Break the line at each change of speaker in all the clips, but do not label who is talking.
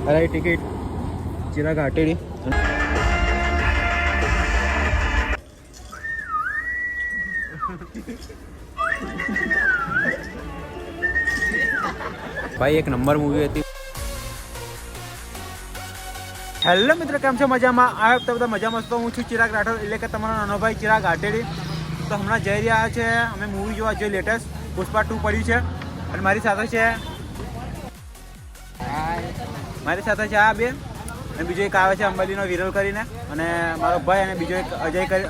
અરે ટિકિટ ચિરાગ આટેડી ભાઈ એક નંબર મૂવી હતી. હેલો મિત્રો, કેમ છો? મજામાં? આ વખતે બધા મજામાં. તો હું છું ચિરાગ રાઠોડ, એટલે કે તમારો નાનો ભાઈ ચિરાગ આટેડી. તો હમણાં જઈ રહ્યા છે અમે મૂવી જોવા, જે લેટેસ્ટ પુષ્પા 2 પડ્યું છે. અને મારી સાથે છે આ બે, અને બીજો એક આવે છે અંબાલીનો વિરલ કરીને, અને મારો ભાઈ, અને બીજો એક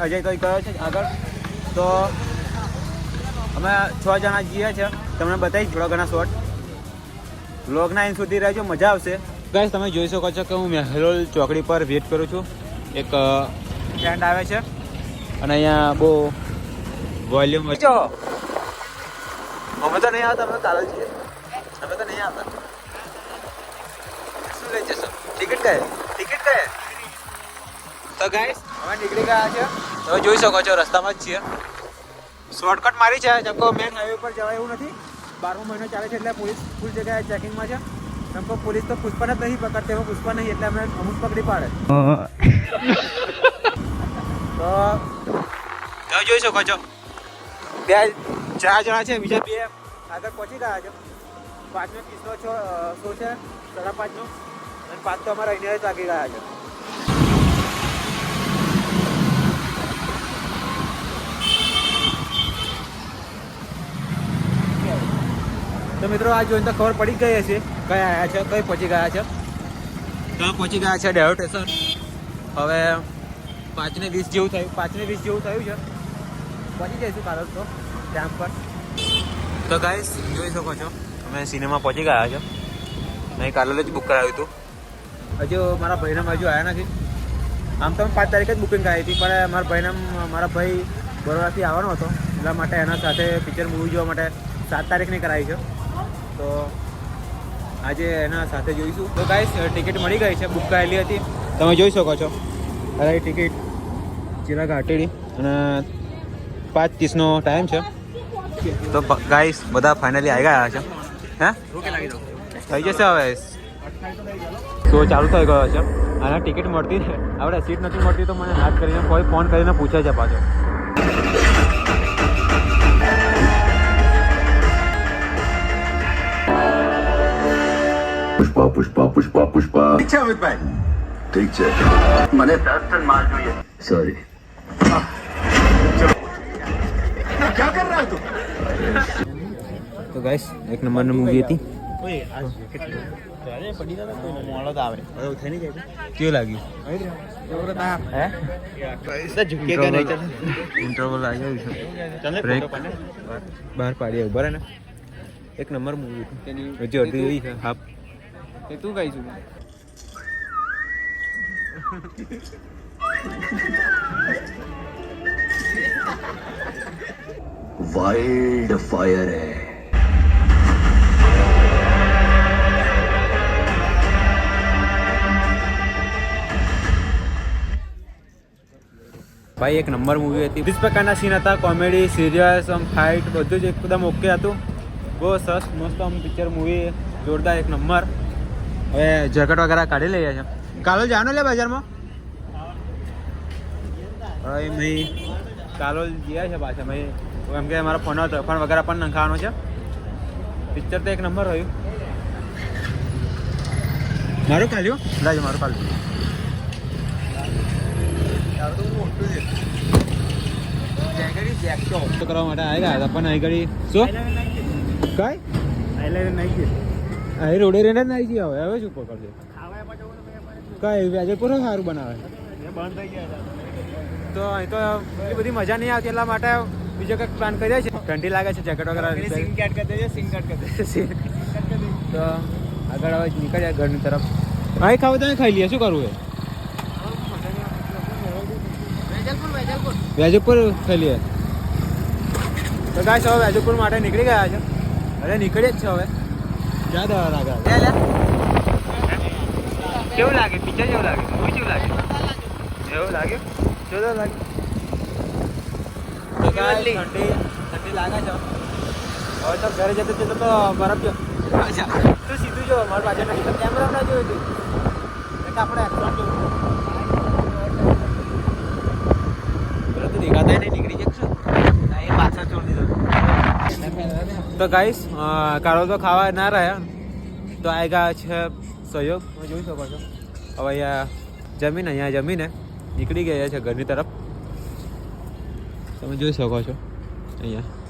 અજય કઈ કયો છે આગળ. તો અમે 6 જણા જઈએ છે. તમને બતાવીશ થોડા ઘણા શોર્ટ. વ્લોગના એન્ડ સુધી રહેજો, મજા આવશે. ગાઈસ, તમે જોઈ શકો છો કે હું મેહલોલ ચોકડી પર વેટ કરું છું. એક ફ્રેન્ડ આવે છે અને અહીંયા બહુ વોલ્યુમ વચ્ચે અમે તો નહીં આવતા, અમે કાલે છીએ. અમે તો નહીં આવતા. શું લઈ જશો? ટિકિટ કહે તો ગાઈસ અમે નીકળી ગયા છે. તમે જોઈ શકો છો રસ્તામાં જ છીએ. શોર્ટકટ મારી છે, ચમકો મેન હાઈવે પર જવાય એવું નથી. 12મો મહિનો ચાલે છે એટલે પોલીસ ફૂલ જગ્યાએ ચેકિંગમાં છે. ચમકો પોલીસ તો પુષ્પાને જ નહીં પકડते, એમાં પુષ્પા નહીં એટલે અમે અમુક પકડી પાડે. તો તમે જોઈ શકો છો 4 જણા છે, બીજા 2 આગળ પહોંચી ગયા છે. 5નો 30નો શો છે, 5:30નો, અને 5 તો અમારા અહીંયા જ લાગી ગયા છે. તો મિત્રો આ જોઈને તો ખબર પડી ગઈ હશે કઈ આવ્યા છે, કઈ પહોંચી ગયા છે. તો પહોંચી ગયા છે ડેહો સ્ટેશન. હવે 5:20 જેવું થયું, 5:20 જેવું થયું છે. પહોંચી જઈશું કાલે તો ટાઈમ પર. તો ગાઈસ જોઈ શકો છો અમે સિનેમા પહોંચી ગયા છે. મેં કાલે જ બુક કરાવ્યું હતું. હજુ મારા ભાઈના હજુ આવ્યા નથી. આમ તો 5 તારીખે જ બુકિંગ કરાવી હતી, પણ મારા ભાઈ બરોડાથી આવવાનો હતો, એટલા માટે એના સાથે પિક્ચર મૂવી જોવા માટે 7 તારીખની કરાવી છે. તો આજે એના સાથે જોઈશું. તો ગાઈસ ટિકિટ મળી ગઈ છે, બુક કરેલી હતી. તમે જોઈ શકો છો. અરે ટિકિટ ચિરાગ આટેડી, અને 5:30નો ટાઈમ છે. તો ગાઈસ બધા ફાઇનલી આવી ગયા છે. હે થઈ જશે હવે. શો ચાલુ થઈ ગયો છે. અને ટિકિટ મળતી ને આપણે સીટ નથી મળતી, તો મને હાથ કરીને કોઈ ફોન કરીને પૂછે છે પાછો.
પુષ્પા ઠીક છે અમિતભાઈ, ઠીક છે. મને 10 ટન માલ જોઈએ. સોરી. क्या कर रहा है तू?
તો ગાઈસ એક નંબરની મૂવી હતી. કેવું લાગ્યું? ઇન્ટરવલ આવી ગયું છે. બહાર પાડી બરાબર ને. એક નંબર મૂવી હતી. હજી અડધી રહી છે હાફ. તું કઈ છું?
वाइल्ड फायर है.
ભાઈ એક નંબર મૂવી હતી. 20 પ્રકારના સીન હતા, કોમેડી, સિરિયસ, ફાઇટ, બધું જ એકદમ ઓકે હતું. બહુ સરસ મસ્ત આમ પિક્ચર મૂવી, જોરદાર, એક નંબર. હવે જેકેટ વગેરે કાઢી લઈએ છે. કાલો જાનો લે બજારમાં. હવે મેં કાલોલ ગયા છે પાછા મેં, કેમ કે મારો ફોન વગેરે પણ નખાવાનો છે. પિક્ચર તો એક નંબર રહ્યું. મારું કાલ્યું લાજો, મારું કાલ્યું કરવા માટે આવી ગયા હતા, પણ અહીં ઘડી શું કઈ અહીં રોડે રેને જ નાઈ ગયા. હવે શું પકડશે? કઈ વ્યાજપુર સારું બનાવે. તો અહીં તો એટલી બધી મજા નહીં આવતી, એટલા માટે બીજો કંઈક પ્લાન કરીએ છીએ. ઠંડી લાગે છે, જેકેટ વગેરે સિંગ કટ કરી દેજો. તો આગળ હવે નીકળ્યા ઘરની તરફ. અહીં ખાવું તો અહીં ખાઈ લઈએ. શું કરવું એ? વ્યાજપુર ખાઈ લઈએ. તો ગાઈસ હવે વ્યાજપુર માટે નીકળી ગયા છે. અરે નીકળીએ જ છે હવે. ક્યાં દવા લાગે? કેવું લાગે પિક્ચર? કેવું લાગે? કેવું લાગે? એવું લાગ્યું? શું લાગે? ઠંડી લાગે છે. હવે તો ઘરે જતો તો બરફ જો. તું સીધું જો મારી પાછળ કેમેરા ના જોયું તું. તો આપણે એક્શન જોવું પેલા તો દેખાતા નહીં નીકળી જશે એ પાછળ છોડી દીધો તો ગાઈસ કારો તો ખાવા ના રહ્યા તો આ ગયા છે સહયોગ તમે જોઈ શકો છો હવે અહીંયા જમીને નીકળી ગયા છે ઘરની તરફ તમે જોઈ શકો છો અહીંયા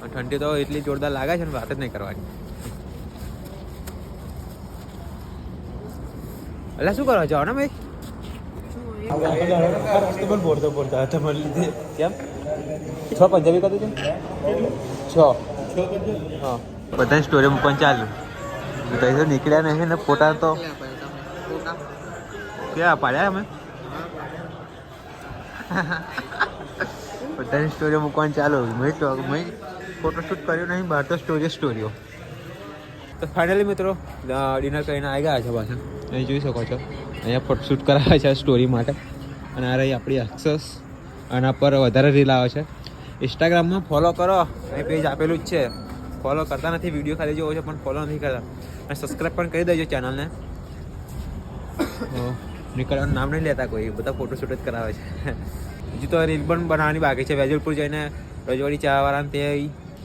ઠંડી તો એટલી જોરદાર લાગે છે ને વાત જ નહીં કરવાની એટલે શું કરવા જાઓ ને ભાઈ કેમ 6 પંજાબી કદું છે 6 હા બધાની સ્ટોરી મૂકવાનું ચાલુ તો નીકળ્યા નહીં ને ફોટા તો ક્યાં પાડ્યા અમે બધાની સ્ટોરીઓ મૂકવાનું ચાલુ મેં ફોટોશૂટ કર્યું નહીં બહાર તો સ્ટોરીઓ તો ફાઇનલી મિત્રો ડિનર કરીને આવી ગયા છે પાછા અહીં જોઈ શકો છો અહીંયા ફોટોશૂટ કરાવે છે સ્ટોરી માટે અને આ રહી આપણી અક્સેસ આના પર વધારે રીલ આવે છે ઇન્સ્ટાગ્રામમાં ફોલો કરો અહીં પેજ આપેલું જ છે ફોલો કરતા નથી વિડીયો ખાલી જોવો છે પણ ફોલો નથી કરતા અને સબસ્ક્રાઈબ પણ કરી દેજો ચેનલને નીકળવાનું નામ નહીં લેતા કોઈ બધા ફોટોશૂટ જ કરાવે છે હજુ તો રીલ પણ બનાવવાની બાકી છે વેજલપુર જઈને રજવાડી ચાવાળાને તે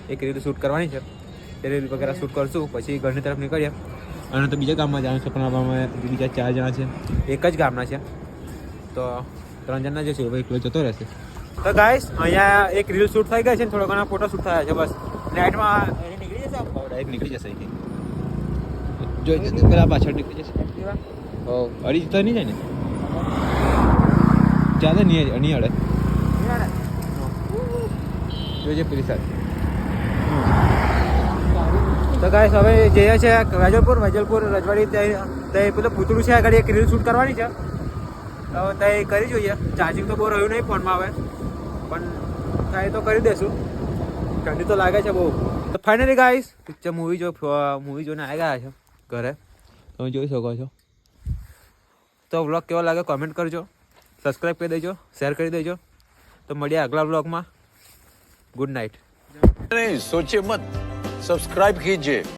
એક રીલ શૂટ કરવાની છે તે રીલ વગેરે શૂટ કરશું પછી ઘરની તરફ નીકળીએ અને તો બીજા ગામમાં જવાનું છે પણ આમાં બીજા 4 જણા છે એક જ ગામના છે તો 3 જણા જે છે હવે એકલો જતો રહેશે તો ગાઈસ અહીંયા એક રીલ શૂટ થઈ ગઈ છે ને થોડા ઘણા ફોટો શૂટ થયા છે બસ નાઇટમાં નીકળી જશે ડાયરેક્ટ નીકળી જશે જોઈ પેલા પાછળ નીકળી જશે ઓ અડી તો નહીં જાય ને ચાલે નહીં અડે જોજે પેલી સાઈડ તો ગાઈસ હવે જઈએ છે વેજલપુર રજવાડી તે પેલું પૂતળું છે આગળ એક રીલ શૂટ કરવાની છે તો તે કરી જોઈએ ચાર્જિંગ તો બહુ રહ્યું નહીં ફોનમાં હવે પણ થાય તો કરી દેશું ઠંડી તો લાગે છે બહુ તો ફાઇનલી ગાઈસ પિક્ચર મૂવી જોઈને આવી ગયા છે ઘરે તમે જોઈ શકો છો તો વ્લોગ કેવો લાગે કોમેન્ટ કરજો સબસ્ક્રાઈબ કરી દેજો શેર કરી દેજો તો મળીએ આગલા વ્લોગમાં ગુડ નાઇટ
नहीं सोचिए मत सब्सक्राइब कीजिए